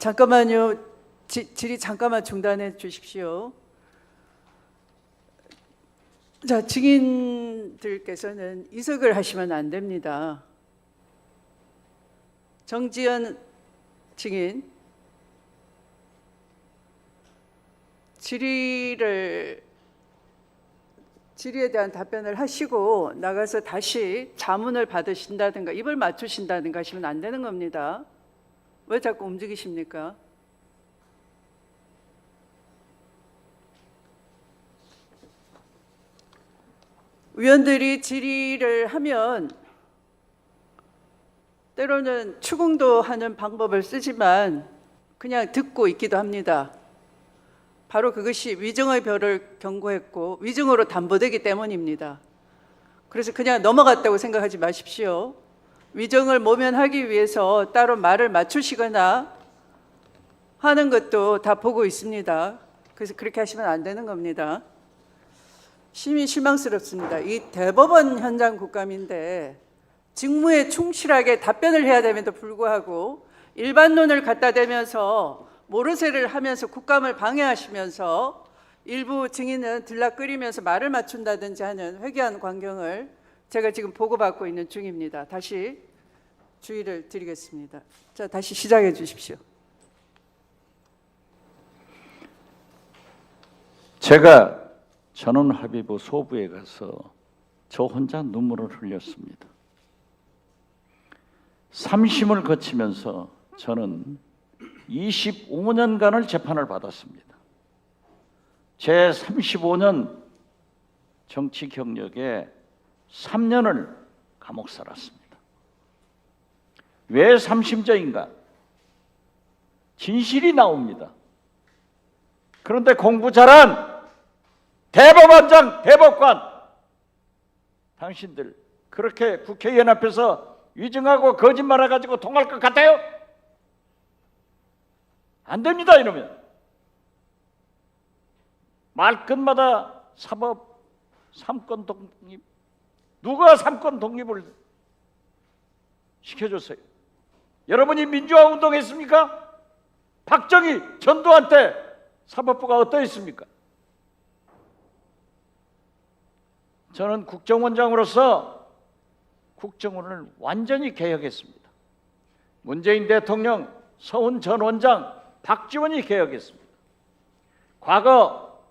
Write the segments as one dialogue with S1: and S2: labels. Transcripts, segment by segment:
S1: 잠깐만요. 질의 잠깐만 중단해 주십시오. 자, 증인들께서는 이석을 하시면 안 됩니다. 정지연 증인, 질의에 대한 답변을 하시고 나가서 다시 자문을 받으신다든가 입을 맞추신다든가 하시면 안 되는 겁니다. 왜 자꾸 움직이십니까? 위원들이 질의를 하면 때로는 추궁도 하는 방법을 쓰지만 그냥 듣고 있기도 합니다. 바로 그것이 위증의 별을 경고했고 위증으로 담보되기 때문입니다. 그래서 그냥 넘어갔다고 생각하지 마십시오. 위증을 모면하기 위해서 따로 말을 맞추시거나 하는 것도 다 보고 있습니다. 그래서 그렇게 하시면 안 되는 겁니다. 심히 실망스럽습니다. 이 대법원 현장 국감인데 직무에 충실하게 답변을 해야 됨에도 불구하고 일반론을 갖다 대면서 모르쇠를 하면서 국감을 방해하시면서 일부 증인은 들락거리면서 말을 맞춘다든지 하는 회개한 광경을 제가 지금 보고받고 있는 중입니다. 다시 주의를 드리겠습니다. 자, 다시 시작해 주십시오.
S2: 제가 전원합의부 소부에 가서 저 혼자 눈물을 흘렸습니다. 3심을 거치면서 저는 25년간을 재판을 받았습니다. 제 35년 정치 경력에 3년을 감옥 살았습니다. 왜 3심자인가? 진실이 나옵니다. 그런데 공부 잘한 대법원장, 대법관, 당신들 그렇게 국회의원 앞에서 위증하고 거짓말해가지고 통할 것 같아요? 안 됩니다. 이러면 말끝마다 사법, 삼권 독립, 누가 삼권 독립을 시켜줬어요? 여러분이 민주화 운동했습니까? 박정희, 전두환 때 사법부가 어떠했습니까? 저는 국정원장으로서 국정원을 완전히 개혁했습니다. 문재인 대통령, 서훈 전 원장, 박지원이 개혁했습니다. 과거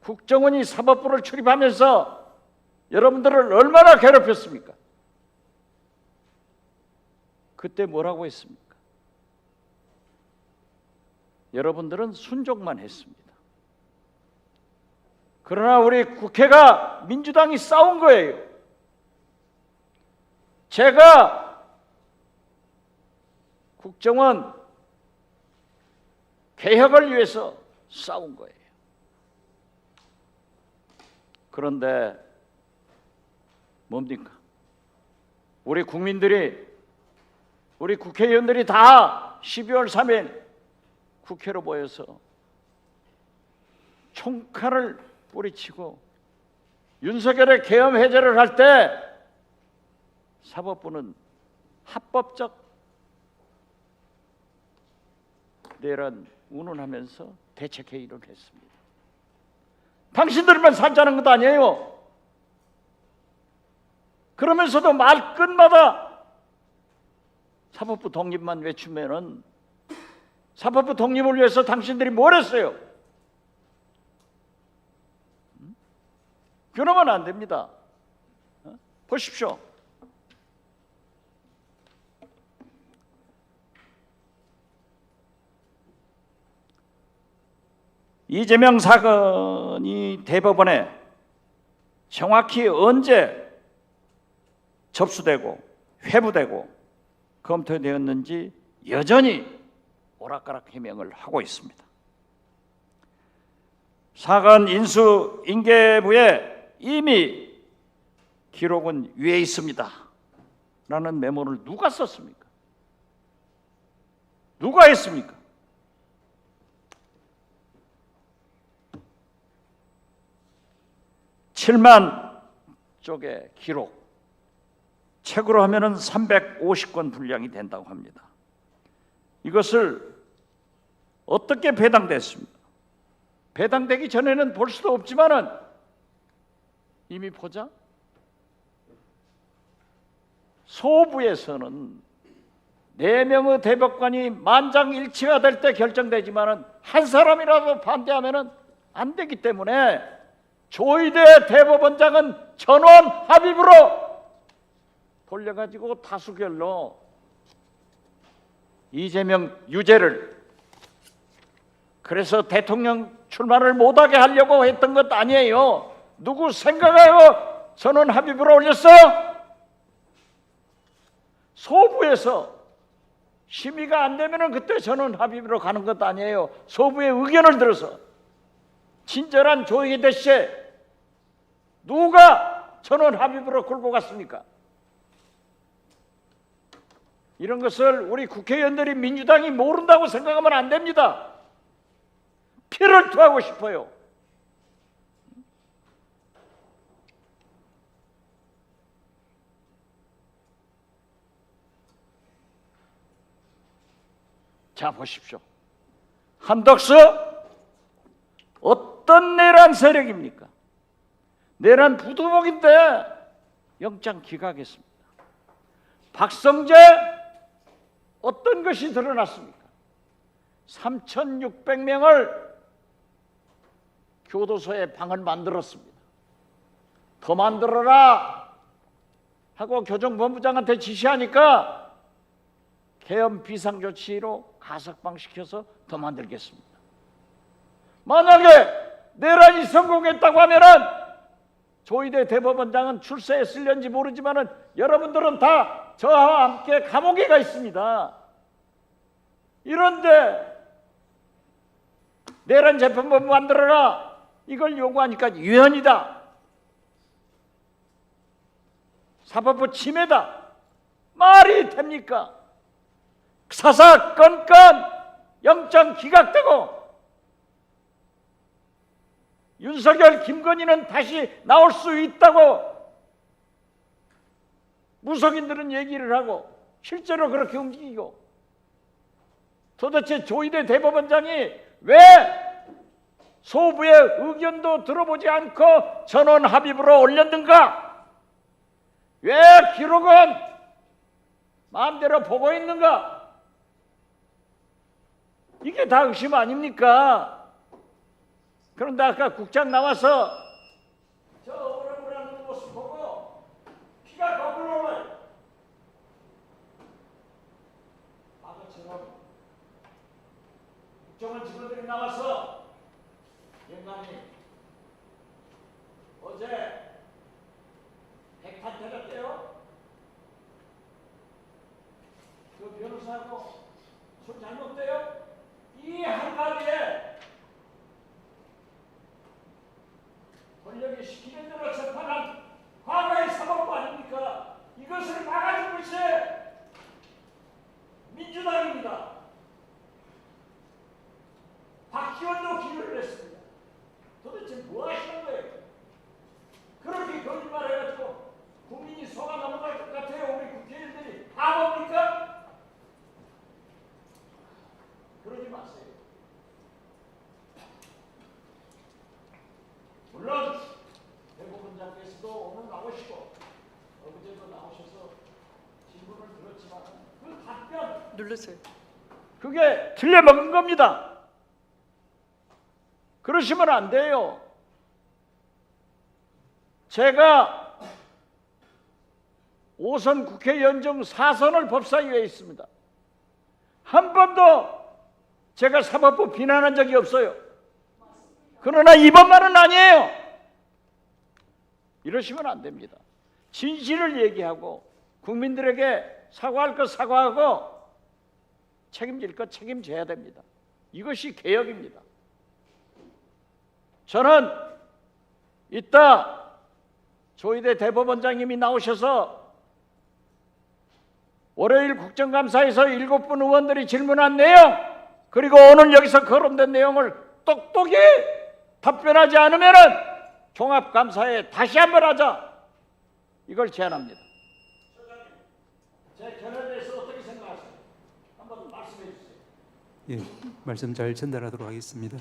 S2: 국정원이 사법부를 출입하면서 여러분들을 얼마나 괴롭혔습니까? 그때 뭐라고 했습니까? 여러분들은 순종만 했습니다. 그러나 우리 국회가 민주당이 싸운 거예요. 제가 국정원 개혁을 위해서 싸운 거예요. 그런데 뭡니까? 우리 국민들이, 우리 국회의원들이 다 12월 3일 국회로 모여서 총칼을 뿌리치고 윤석열의 계엄 해제를 할 때 사법부는 합법적 내란 운운하면서 대책회의를 했습니다. 당신들만 산자는 것도 아니에요. 그러면서도 말끝마다 사법부 독립만 외치면은 사법부 독립을 위해서 당신들이 뭘 했어요? 그러면 안 됩니다. 보십시오. 이재명 사건이 대법원에 정확히 언제 접수되고 회부되고 검토되었는지 여전히 오락가락 해명을 하고 있습니다. 사건 인수 인계부에 이미 기록은 위에 있습니다 라는 메모를 누가 썼습니까? 누가 했습니까? (7만) 쪽의 기록, 책으로 하면은 350권 분량이 된다고 합니다. 이것을 어떻게 배당됐습니까? 배당되기 전에는 볼 수도 없지만은 이미 보자. 소부에서는 4명의 대법관이 만장일치가 될 때 결정되지만은 한 사람이라도 반대하면은 안 되기 때문에 조희대 대법원장은 전원 합의부로 돌려가지고 다수결로 이재명 유죄를, 그래서 대통령 출마를 못하게 하려고 했던 것 아니에요. 누구 생각하고 전원 합의부로 올렸어요? 소부에서 심의가 안 되면은 그때 전원 합의부로 가는 것도 아니에요. 소부의 의견을 들어서. 친절한 조희대 씨, 누가 전원 합의부로 끌고 갔습니까? 이런 것을 우리 국회의원들이 민주당이 모른다고 생각하면 안 됩니다. 피를 토하고 싶어요. 자, 보십시오. 한덕수 어떤 내란 세력입니까? 내란 부두목인데 영장 기각했습니다. 박성재 어떤 것이 드러났습니까? 3,600명을 교도소에 방을 만들었습니다. 더 만들어라 하고 교정본부장한테 지시하니까 계엄 비상조치로 가석방시켜서 더 만들겠습니다. 만약에 내란이 성공했다고 하면은 조희대 대법원장은 출세했을는지 모르지만은 여러분들은 다 저와 함께 감옥에 가 있습니다. 이런데 내란 재판법 만들어라 이걸 요구하니까 유연이다, 사법부 침해다, 말이 됩니까? 사사건건 영장 기각되고 윤석열, 김건희는 다시 나올 수 있다고 무속인들은 얘기를 하고 실제로 그렇게 움직이고, 도대체 조희대 대법원장이 왜 소부의 의견도 들어보지 않고 전원 합의부로 올렸는가? 왜 기록은 마음대로 보고 있는가? 이게 다 의심 아닙니까? 그런데 아까 국장 나와서 저 어불어불하는 모습 보고 피가 거꾸로 올라요. 아까처럼 국정원 직원들이 나와서 영감님 어제 백탄 때렸대요. 그 변호사하고 술 잘 먹대요. 이 한마디에 권력이 시키는 대로 재판한 과거의 사법부 아닙니까? 이것을 막아준 것이 민주당입니다. 박지원도 기류를 했습니다. 도대체 뭐 하시는 거예요? 그렇게 거짓말해가지고 국민이 속아 넘어갈 것 같아요. 우리 국회의원들이 바보입니까? 그러지 마세요. 물론 대법원장께서도 오늘 나오시고 어제도 나오셔서 질문을 들었지만 그 답변
S1: 누르세요.
S2: 그게 틀려먹은 겁니다. 그러시면 안 돼요. 제가 5선 국회의원 중 4선을 법사위에 있습니다. 한 번도 제가 사법부 비난한 적이 없어요. 그러나 이번만은 아니에요. 이러시면 안 됩니다. 진실을 얘기하고 국민들에게 사과할 것 사과하고 책임질 것 책임져야 됩니다. 이것이 개혁입니다. 저는 이따 조희대 대법원장님이 나오셔서 월요일 국정감사에서 7분 의원들이 질문한 내용, 그리고 오늘 여기서 거론된 내용을 똑똑히 답변하지 않으면 종합감사에 다시 한번 하자, 이걸 제안합니다. 제 견해에 대해서 어떻게 생각하세요? 한번 말씀해 주세요.
S3: 예, 말씀 잘 전달하도록 하겠습니다.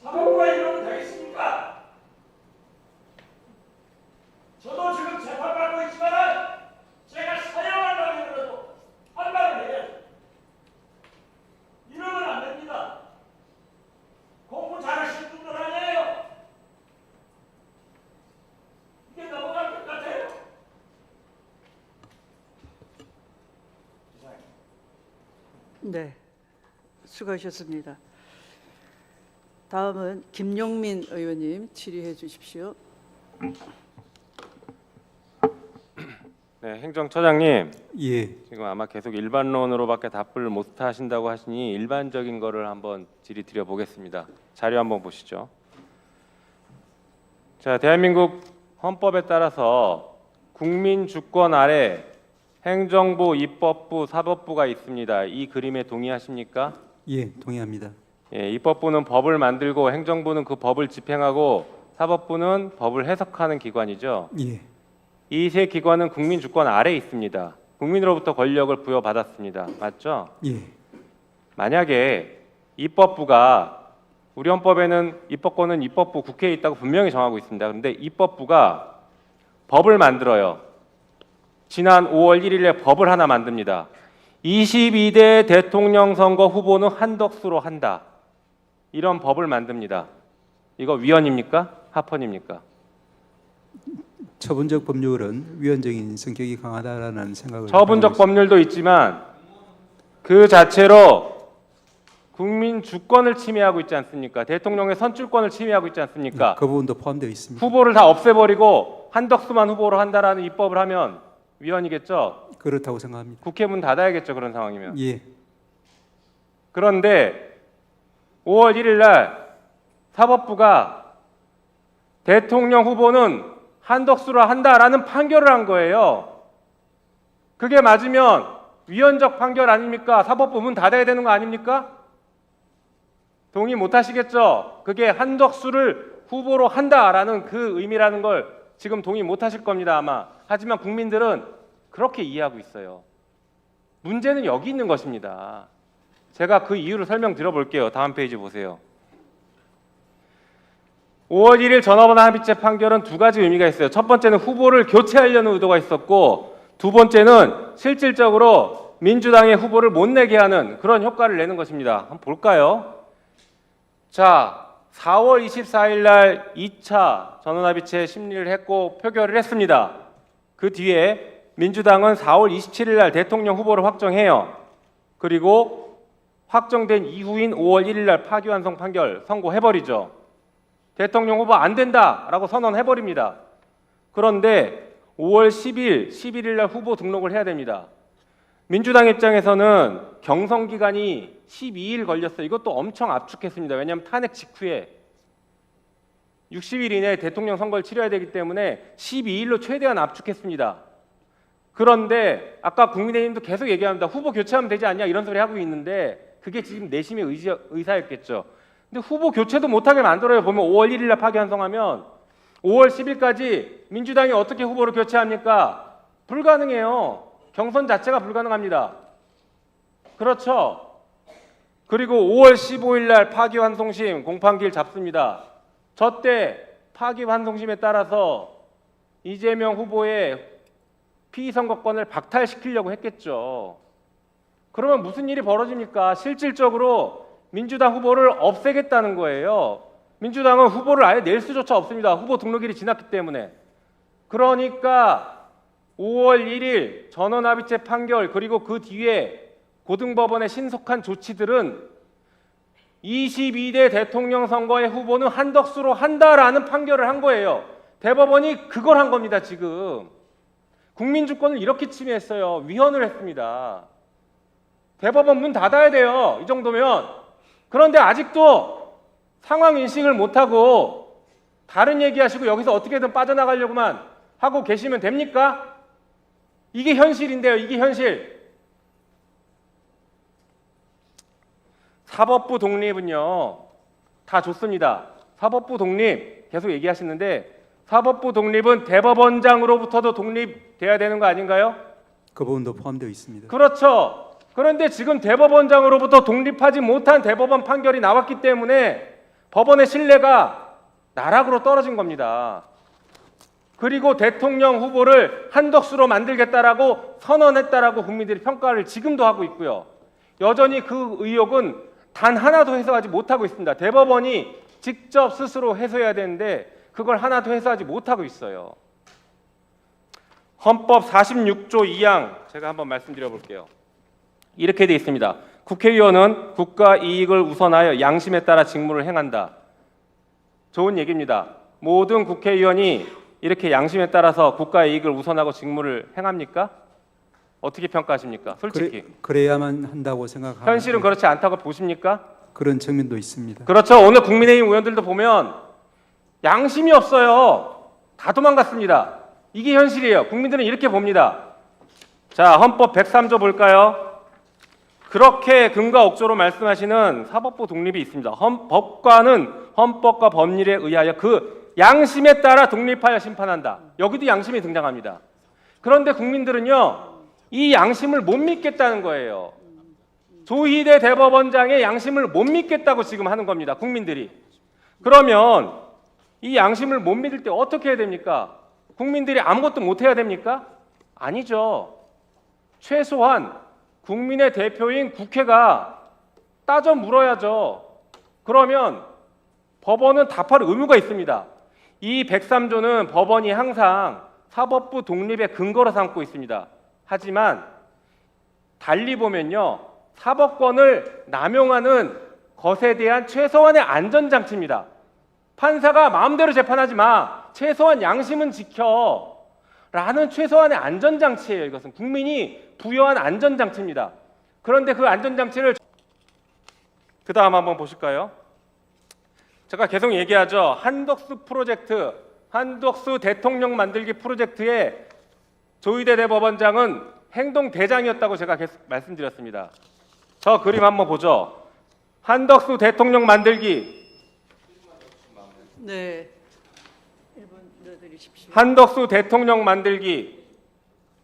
S2: 사법부가 이러면 되겠습니까? 저도 지금 재판받고 있지만 제가 사형하려고 그래도 판단을 해야죠. 이러면 안 됩니다. 공부 잘하시는 분들 아니에요. 이게 넘어갈 것 같아요.
S1: 네, 수고하셨습니다. 다음은 김용민 의원님 질의해 주십시오.
S4: 네, 행정처장님,
S3: 예,
S4: 지금 아마 계속 일반론으로밖에 답을 못 하신다고 하시니 일반적인 거를 한번 질의 드려 보겠습니다. 자료 한번 보시죠. 자, 대한민국 헌법에 따라서 국민 주권 아래 행정부, 입법부, 사법부가 있습니다. 이 그림에 동의하십니까?
S3: 예, 동의합니다.
S4: 예, 입법부는 법을 만들고 행정부는 그 법을 집행하고 사법부는 법을 해석하는 기관이죠.
S3: 예,
S4: 이 세 기관은 국민 주권 아래에 있습니다. 국민으로부터 권력을 부여받았습니다. 맞죠?
S3: 예,
S4: 만약에 입법부가 우리 헌법에는 입법권은 입법부 국회에 있다고 분명히 정하고 있습니다. 그런데 입법부가 법을 만들어요. 지난 5월 1일에 법을 하나 만듭니다. 22대 대통령 선거 후보는 한덕수로 한다. 이런 법을 만듭니다. 이거 위헌입니까? 합헌입니까?
S3: 처분적 법률은 위헌적인 성격이 강하다라는 생각을
S4: 처분적
S3: 가지고
S4: 법률도 있지만 그 자체로 국민 주권을 침해하고 있지 않습니까? 대통령의 선출권을 침해하고 있지
S3: 있습니다.
S4: 않습니까?
S3: 그 부분도 포함되어 있습니다.
S4: 후보를 다 없애버리고 한덕수만 후보로 한다라는 입법을 하면 위헌이겠죠?
S3: 그렇다고 생각합니다.
S4: 국회 문 닫아야겠죠, 그런 상황이면.
S3: 예,
S4: 그런데 5월 1일 날 사법부가 대통령 후보는 한덕수로 한다라는 판결을 한 거예요. 그게 맞으면 위헌적 판결 아닙니까? 사법부 문 닫아야 되는 거 아닙니까? 동의 못 하시겠죠? 그게 한덕수를 후보로 한다라는 그 의미라는 걸 지금 동의 못 하실 겁니다, 아마. 하지만 국민들은 그렇게 이해하고 있어요. 문제는 여기 있는 것입니다. 제가 그 이유를 설명드려 볼게요. 다음 페이지 보세요. 5월 1일 전화번호 합의체 판결은 두 가지 의미가 있어요. 첫 번째는 후보를 교체하려는 의도가 있었고, 두 번째는 실질적으로 민주당의 후보를 못 내게 하는 그런 효과를 내는 것입니다. 한번 볼까요? 자, 4월 24일 날 2차 전원합의체 심리를 했고 표결을 했습니다. 그 뒤에 민주당은 4월 27일 날 대통령 후보를 확정해요. 그리고 확정된 이후인 5월 1일 날 파기환송 판결 선고해버리죠. 대통령 후보 안 된다라고 선언해버립니다. 그런데 5월 10일, 11일 날 후보 등록을 해야 됩니다. 민주당 입장에서는 경선 기간이 12일 걸렸어요. 이것도 엄청 압축했습니다. 왜냐하면 탄핵 직후에 60일 이내에 대통령 선거를 치러야 되기 때문에 12일로 최대한 압축했습니다. 그런데 아까 국민의힘도 계속 얘기합니다. 후보 교체하면 되지 않냐 이런 소리 하고 있는데 그게 지금 내심의 의사였겠죠. 근데 후보 교체도 못하게 만들어요. 보면 5월 1일 날 파기환송하면 5월 10일까지 민주당이 어떻게 후보를 교체합니까? 불가능해요. 경선 자체가 불가능합니다. 그렇죠? 그리고 5월 15일 날 파기환송심 공판기일 잡습니다. 저때 파기환송심에 따라서 이재명 후보의 피선거권을 박탈시키려고 했겠죠. 그러면 무슨 일이 벌어집니까? 실질적으로 민주당 후보를 없애겠다는 거예요. 민주당은 후보를 아예 낼 수조차 없습니다. 후보 등록일이 지났기 때문에. 그러니까 5월 1일 전원합의체 판결 그리고 그 뒤에 고등법원의 신속한 조치들은 22대 대통령 선거의 후보는 한덕수로 한다라는 판결을 한 거예요. 대법원이 그걸 한 겁니다. 지금 국민주권을 이렇게 침해했어요. 위헌을 했습니다. 대법원 문 닫아야 돼요. 이 정도면. 그런데 아직도 상황 인식을 못하고 다른 얘기하시고 여기서 어떻게든 빠져나가려고만 하고 계시면 됩니까? 이게 현실인데요. 이게 현실. 사법부 독립은요 다 좋습니다. 사법부 독립 계속 얘기하시는데 사법부 독립은 대법원장으로부터도 독립돼야 되는 거 아닌가요?
S3: 그 부분도 포함되어 있습니다.
S4: 그렇죠. 그런데 지금 대법원장으로부터 독립하지 못한 대법원 판결이 나왔기 때문에 법원의 신뢰가 나락으로 떨어진 겁니다. 그리고 대통령 후보를 한덕수로 만들겠다라고 선언했다라고 국민들이 평가를 지금도 하고 있고요. 여전히 그 의혹은 단 하나도 해소하지 못하고 있습니다. 대법원이 직접 스스로 해소해야 되는데 그걸 하나도 해소하지 못하고 있어요. 헌법 46조 2항 제가 한번 말씀드려 볼게요. 이렇게 돼 있습니다. 국회의원은 국가 이익을 우선하여 양심에 따라 직무를 행한다. 좋은 얘기입니다. 모든 국회의원이 이렇게 양심에 따라서 국가 이익을 우선하고 직무를 행합니까? 어떻게 평가하십니까? 솔직히.
S3: 그래야만 한다고 생각합니다.
S4: 현실은 그렇지 않다고 보십니까?
S3: 그런 측면도 있습니다.
S4: 그렇죠. 오늘 국민의힘 의원들도 보면 양심이 없어요. 다 도망갔습니다. 이게 현실이에요. 국민들은 이렇게 봅니다. 자, 헌법 103조 볼까요? 그렇게 금과 억조로 말씀하시는 사법부 독립이 있습니다. 법관은 헌법과 법률에 의하여 그 양심에 따라 독립하여 심판한다. 여기도 양심이 등장합니다. 그런데 국민들은요, 이 양심을 못 믿겠다는 거예요. 조희대 대법원장의 양심을 못 믿겠다고 지금 하는 겁니다. 국민들이. 그러면 이 양심을 못 믿을 때 어떻게 해야 됩니까? 국민들이 아무것도 못 해야 됩니까? 아니죠. 최소한 국민의 대표인 국회가 따져 물어야죠. 그러면 법원은 답할 의무가 있습니다. 이 103조는 법원이 항상 사법부 독립의 근거로 삼고 있습니다. 하지만 달리 보면요, 사법권을 남용하는 것에 대한 최소한의 안전장치입니다. 판사가 마음대로 재판하지 마, 최소한 양심은 지켜 라는 최소한의 안전장치예요. 이것은 국민이 부여한 안전장치입니다. 그런데 그 안전장치를 그 다음 한번 보실까요? 제가 계속 얘기하죠. 한덕수 프로젝트, 한덕수 대통령 만들기 프로젝트에 조희대 대법원장은 행동대장이었다고 제가 계속 말씀드렸습니다. 저 그림 한번 보죠. 한덕수 대통령 만들기,
S1: 네. 1분 넣어드리십시오.
S4: 한덕수 대통령 만들기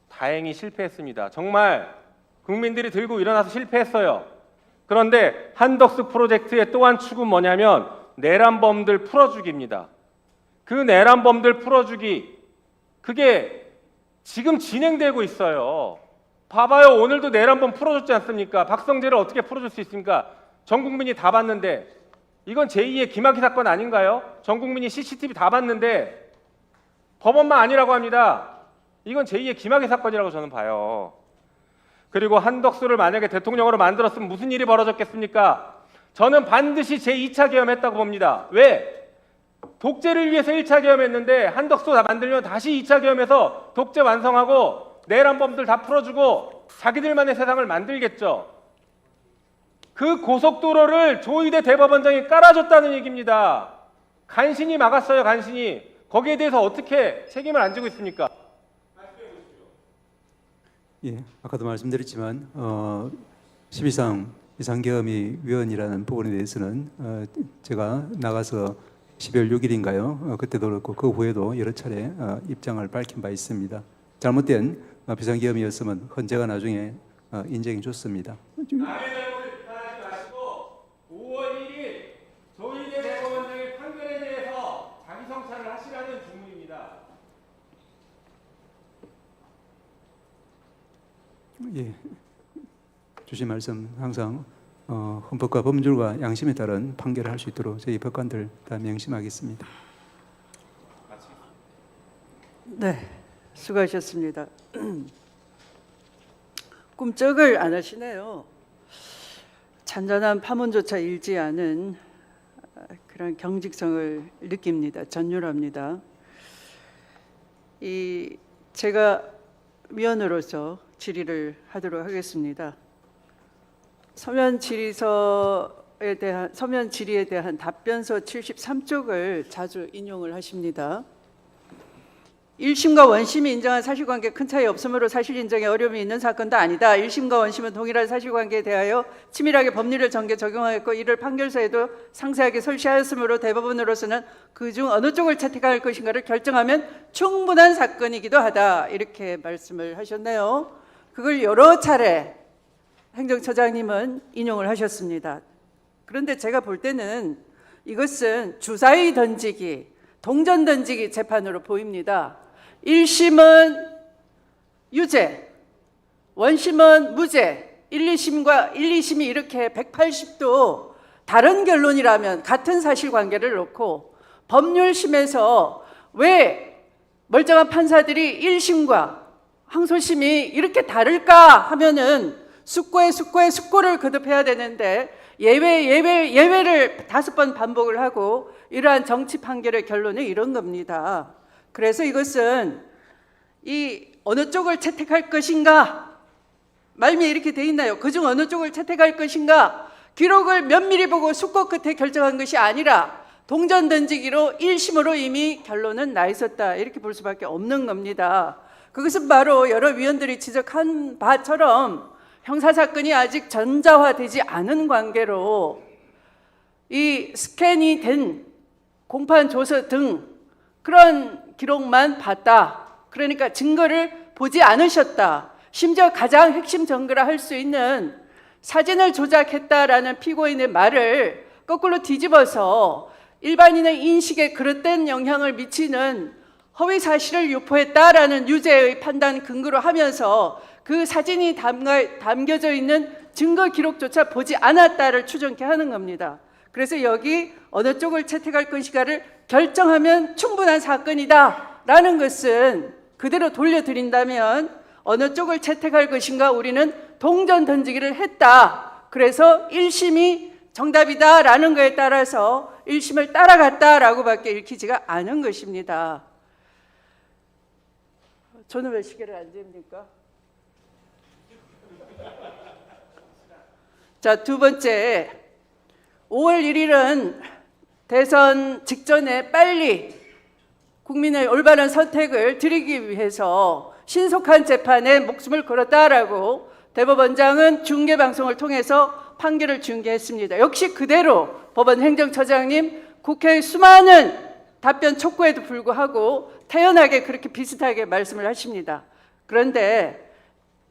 S4: 다행히 실패했습니다. 정말 국민들이 들고 일어나서 실패했어요. 그런데 한덕수 프로젝트의 또 한 축은 뭐냐면 내란범들 풀어주기입니다. 그 내란범들 풀어주기, 그게 지금 진행되고 있어요. 봐봐요. 오늘도 내란범 풀어줬지 않습니까? 박성재를 어떻게 풀어줄 수 있습니까? 전 국민이 다 봤는데. 이건 제2의 김학의 사건 아닌가요? 전 국민이 CCTV 다 봤는데 법원만 아니라고 합니다. 이건 제2의 김학의 사건이라고 저는 봐요. 그리고 한덕수를 만약에 대통령으로 만들었으면 무슨 일이 벌어졌겠습니까? 저는 반드시 제2차 계엄했다고 봅니다. 왜? 독재를 위해서 1차 계엄했는데 한덕수 다 만들면 다시 2차 계엄해서 독재 완성하고 내란범들 다 풀어주고 자기들만의 세상을 만들겠죠. 그 고속도로를 조희대 대법원장이 깔아줬다는 얘기입니다. 간신히 막았어요. 간신히. 거기에 대해서 어떻게 책임을 안 지고 있습니까?
S3: 예, 아까도 말씀드렸지만 12상 비상계엄의 위원이라는 부분에 대해서는 제가 나가서 12월 6일인가요? 그때도 그렇고 그 후에도 여러 차례 입장을 밝힌 바 있습니다. 잘못된 비상계엄이었으면 헌재가 나중에 인정해 줬습니다.
S4: 남의 잘못을 비판하지 마시고 5월 1일 조희대 대법원장의 판결에 대해서 자기 성찰을 하시라는 주문입니다.
S3: 예, 주신 말씀 항상 헌법과 법률과 양심에 따른 판결을 할 수 있도록 저희 법관들 다 명심하겠습니다.
S1: 네, 수고하셨습니다. 꿈쩍을 안 하시네요. 잔잔한 파문조차 일지 않은 그런 경직성을 느낍니다. 전율합니다. 제가 위원으로서 질의를 하도록 하겠습니다. 서면 질의에 대한 답변서 73쪽을 자주 인용을 하십니다. 1심과 원심이 인정한 사실관계 큰 차이 없으므로 사실 인정에 어려움이 있는 사건도 아니다. 1심과 원심은 동일한 사실관계에 대하여 치밀하게 법리를 전개 적용하였고 이를 판결서에도 상세하게 설치하였으므로 대법원으로서는 그중 어느 쪽을 채택할 것인가를 결정하면 충분한 사건이기도 하다. 이렇게 말씀을 하셨네요. 그걸 여러 차례 행정처장님은 인용을 하셨습니다. 그런데 제가 볼 때는 이것은 주사위 던지기, 동전 던지기 재판으로 보입니다. 1심은 유죄, 원심은 무죄, 1, 2심이 이렇게 180도 다른 결론이라면 같은 사실관계를 놓고 법률심에서 왜 멀쩡한 판사들이 1심과 항소심이 이렇게 다를까 하면은 숙고를 거듭해야 되는데 예외를 5번 반복을 하고 이러한 정치 판결의 결론은 이런 겁니다. 그래서 이것은 이 어느 쪽을 채택할 것인가 말미에 이렇게 돼 있나요? 그중 어느 쪽을 채택할 것인가 기록을 면밀히 보고 숙고 끝에 결정한 것이 아니라 동전 던지기로 1심으로 이미 결론은 나 있었다 이렇게 볼 수밖에 없는 겁니다. 그것은 바로 여러 위원들이 지적한 바처럼 형사사건이 아직 전자화되지 않은 관계로 이 스캔이 된 공판 조서 등 그런 기록만 봤다. 그러니까 증거를 보지 않으셨다. 심지어 가장 핵심 증거라 할 수 있는 사진을 조작했다라는 피고인의 말을 거꾸로 뒤집어서 일반인의 인식에 그릇된 영향을 미치는 허위 사실을 유포했다라는 유죄의 판단 근거로 하면서 그 사진이 담겨져 있는 증거 기록조차 보지 않았다를 추정케 하는 겁니다. 그래서 여기 어느 쪽을 채택할 것인가를 결정하면 충분한 사건이다 라는 것은 그대로 돌려드린다면 어느 쪽을 채택할 것인가 우리는 동전 던지기를 했다. 그래서 1심이 정답이다 라는 거에 따라서 1심을 따라갔다 라고 밖에 읽히지가 않은 것입니다. 저는 왜 시계를 안 잽니까? 자, 두 번째, 5월 1일은 대선 직전에 빨리 국민의 올바른 선택을 드리기 위해서 신속한 재판에 목숨을 걸었다라고 대법원장은 중계방송을 통해서 판결을 중계했습니다. 역시 그대로 법원 행정처장님 국회의 수많은 답변 촉구에도 불구하고 태연하게 그렇게 비슷하게 말씀을 하십니다. 그런데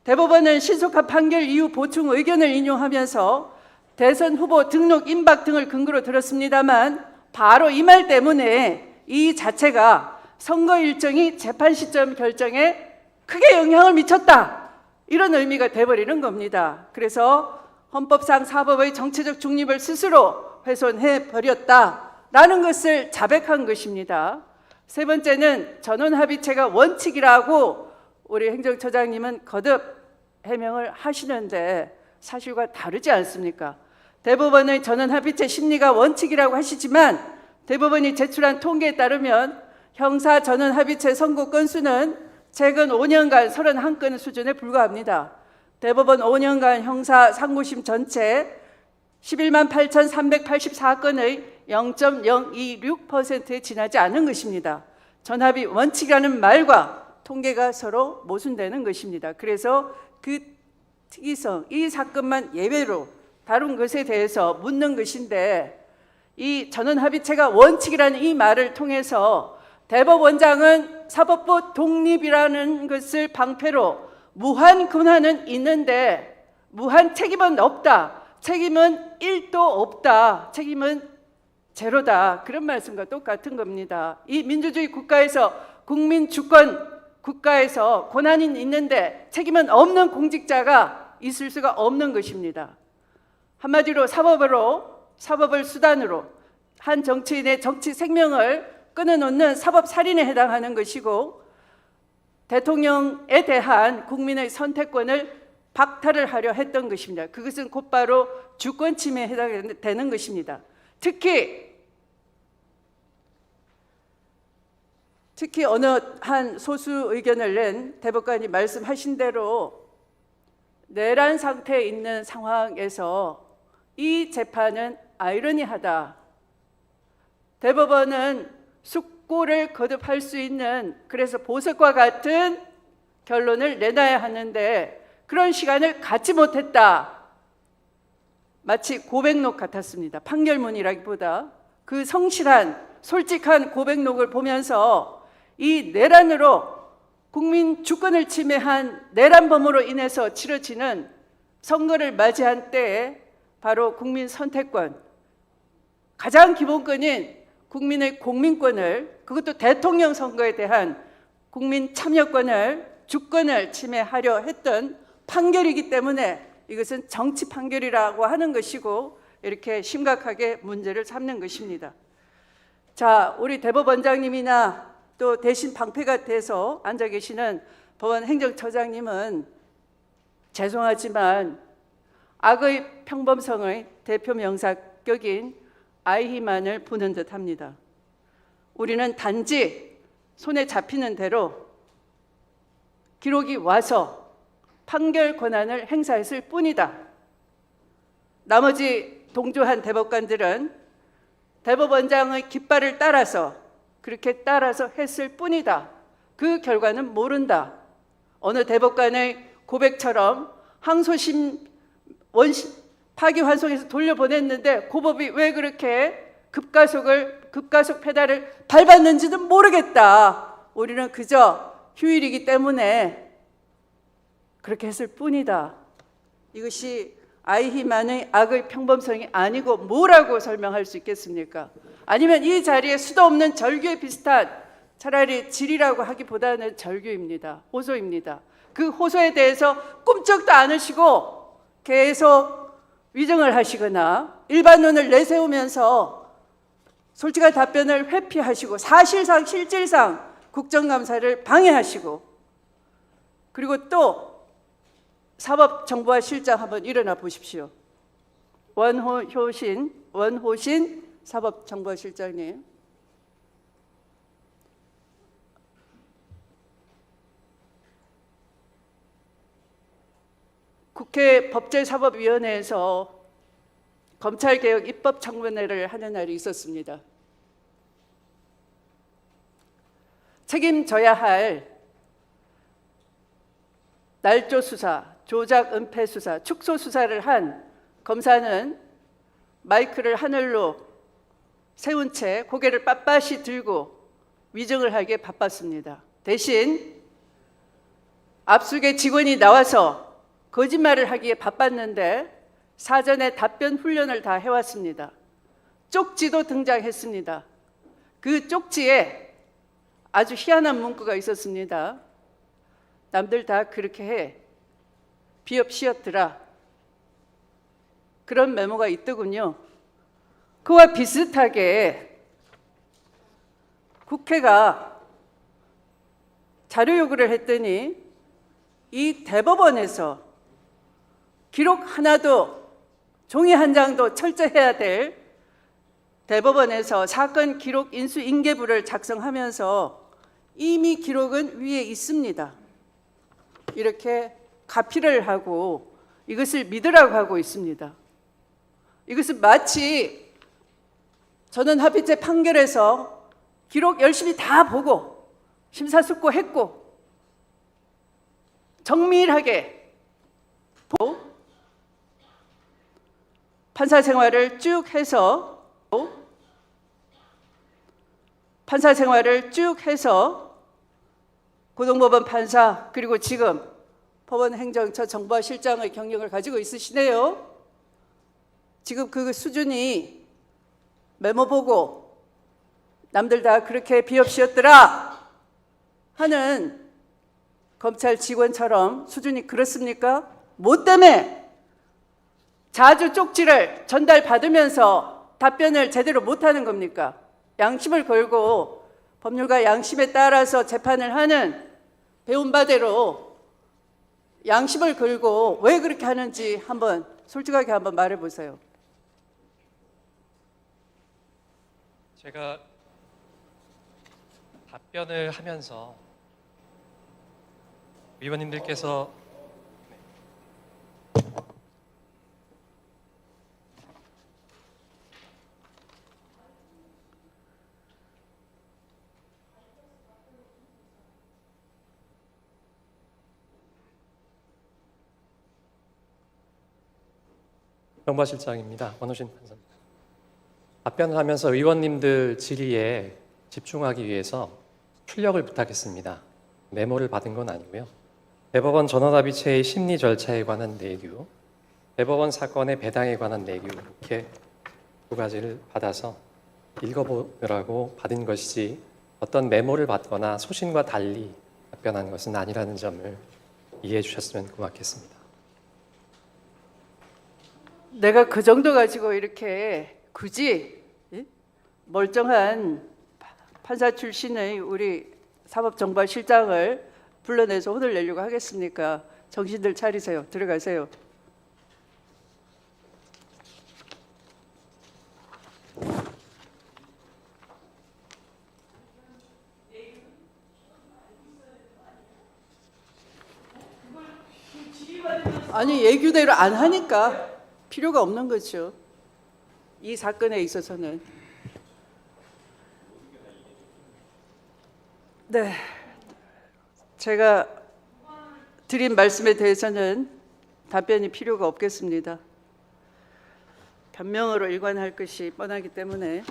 S1: 대법원은 신속한 판결 이후 보충 의견을 인용하면서 대선 후보 등록 임박 등을 근거로 들었습니다만 바로 이 말 때문에 이 자체가 선거 일정이 재판 시점 결정에 크게 영향을 미쳤다. 이런 의미가 돼버리는 겁니다. 그래서 헌법상 사법의 정치적 중립을 스스로 훼손해 버렸다라는 것을 자백한 것입니다. 세 번째는 전원합의체가 원칙이라고 우리 행정처장님은 거듭 해명을 하시는데 사실과 다르지 않습니까? 대법원의 전원합의체 심리가 원칙이라고 하시지만 대법원이 제출한 통계에 따르면 형사 전원합의체 선고 건수는 최근 5년간 31건 수준에 불과합니다. 대법원 5년간 형사 상고심 전체 11만 8,384건의 0.026%에 지나지 않은 것입니다. 전합의 원칙이라는 말과 통계가 서로 모순되는 것입니다. 그래서 그 특이성, 이 사건만 예외로 다룬 것에 대해서 묻는 것인데 이 전원합의체가 원칙이라는 이 말을 통해서 대법원장은 사법부 독립이라는 것을 방패로 무한 권한은 있는데 무한 책임은 없다. 책임은 1도 없다. 책임은 제로다. 그런 말씀과 똑같은 겁니다. 이 민주주의 국가에서 국민 주권 국가에서 권한이 있는데 책임은 없는 공직자가 있을 수가 없는 것입니다. 한마디로 사법을 수단으로 한 정치인의 정치 생명을 끊어놓는 사법 살인에 해당하는 것이고 대통령에 대한 국민의 선택권을 박탈을 하려 했던 것입니다. 그것은 곧바로 주권 침해에 해당되는 것입니다. 특히 어느 한 소수 의견을 낸 대법관이 말씀하신 대로 내란 상태에 있는 상황에서 이 재판은 아이러니하다. 대법원은 숙고를 거듭할 수 있는, 그래서 보석과 같은 결론을 내놔야 하는데 그런 시간을 갖지 못했다. 마치 고백록 같았습니다. 판결문이라기보다 그 성실한 솔직한 고백록을 보면서 이 내란으로 국민 주권을 침해한 내란범으로 인해서 치러지는 선거를 맞이한 때에 바로 국민 선택권, 가장 기본권인 국민의 공민권을, 그것도 대통령 선거에 대한 국민 참여권을, 주권을 침해하려 했던 판결이기 때문에 이것은 정치 판결이라고 하는 것이고 이렇게 심각하게 문제를 삼는 것입니다. 자, 우리 대법원장님이나 또 대신 방패가 돼서 앉아 계시는 법원 행정처장님은 죄송하지만 악의 평범성의 대표 명사격인 아이히만을 부는 듯합니다. 우리는 단지 손에 잡히는 대로 기록이 와서 판결 권한을 행사했을 뿐이다. 나머지 동조한 대법관들은 대법원장의 깃발을 따라서 그렇게 따라서 했을 뿐이다. 그 결과는 모른다. 어느 대법관의 고백처럼 항소심 파기환송해서 돌려보냈는데 고법이 왜 그렇게 급가속 페달을 밟았는지는 모르겠다. 우리는 그저 휴일이기 때문에 그렇게 했을 뿐이다. 이것이 아이히만의 악의 평범성이 아니고 뭐라고 설명할 수 있겠습니까? 아니면 이 자리에 수도 없는 절규에 비슷한, 차라리 질이라고 하기보다는 절규입니다. 호소입니다. 그 호소에 대해서 꿈쩍도 않으시고 계속 위정을 하시거나 일반론을 내세우면서 솔직한 답변을 회피하시고 사실상 실질상 국정감사를 방해하시고, 그리고 또 사법정보화 실장 한번 일어나 보십시오. 원호신 사법정보화 실장님. 국회 법제사법위원회에서 검찰개혁 입법청문회를 하는 날이 있었습니다. 책임져야 할 날조 수사, 조작 은폐 수사, 축소 수사를 한 검사는 마이크를 하늘로 세운 채 고개를 빳빳이 들고 위증을 하기에 바빴습니다. 대신 압수계 직원이 나와서 거짓말을 하기에 바빴는데 사전에 답변 훈련을 다 해왔습니다. 쪽지도 등장했습니다. 그 쪽지에 아주 희한한 문구가 있었습니다. 남들 다 그렇게 해. 비읍시었더라. 그런 메모가 있더군요. 그와 비슷하게 국회가 자료 요구를 했더니 이 대법원에서 기록 하나도, 종이 한 장도 철저해야 될 대법원에서 사건 기록 인수 인계부를 작성하면서 이미 기록은 위에 있습니다. 이렇게 가피를 하고 이것을 믿으라고 하고 있습니다. 이것은 마치 전원합의체 판결에서 기록 열심히 다 보고 심사숙고했고 정밀하게 보고 판사 생활을 쭉 해서 고등법원 판사, 그리고 지금 법원행정처 정보실장의 경력을 가지고 있으시네요. 지금 그 수준이 메모 보고 남들 다 그렇게 비읍시었더라 하는 검찰 직원처럼 수준이 그렇습니까? 뭐 때문에 자주 쪽지를 전달받으면서 답변을 제대로 못하는 겁니까? 양심을 걸고 법률가 양심에 따라서 재판을 하는 배운 바대로 양심을 걸고 왜 그렇게 하는지 한번 솔직하게 한번 말해보세요.
S5: 제가 답변을 하면서 위원님들께서 정보실장입니다. 원호신 판사입니다. 답변을 하면서 의원님들 질의에 집중하기 위해서 출력을 부탁했습니다. 메모를 받은 건 아니고요. 대법원 전원합의체의 심리 절차에 관한 내규, 대법원 사건의 배당에 관한 내규 이렇게 두 가지를 받아서 읽어보라고 받은 것이지 어떤 메모를 받거나 소신과 달리 답변한 것은 아니라는 점을 이해해 주셨으면 고맙겠습니다.
S1: 내가 그 정도 가지고 이렇게 굳이 예? 멀쩡한 판사 출신의 우리 사법정보실장을 불러내서 혼을 내려고 하겠습니까? 정신들 차리세요. 들어가세요. 아니 예규대로 안 하니까 필요가 없는 거죠. 이 사건에 있어서는. 네, 제가 드린 말씀에 대해서는 답변이 필요가 없겠습니다. 변명으로 일관할 것이 뻔하기 때문에.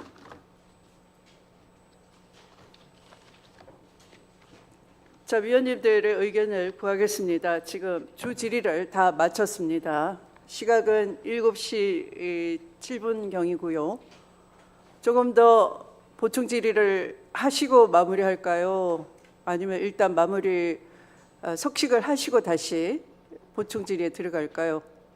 S1: 자, 위원님들의 의견을 구하겠습니다. 지금 주 질의를 다 마쳤습니다. 시각은 7시 7분경이고요. 조금 더 보충 질의를 하시고 마무리할까요? 아니면 일단 마무리 석식을 하시고 다시 보충 질의에 들어갈까요?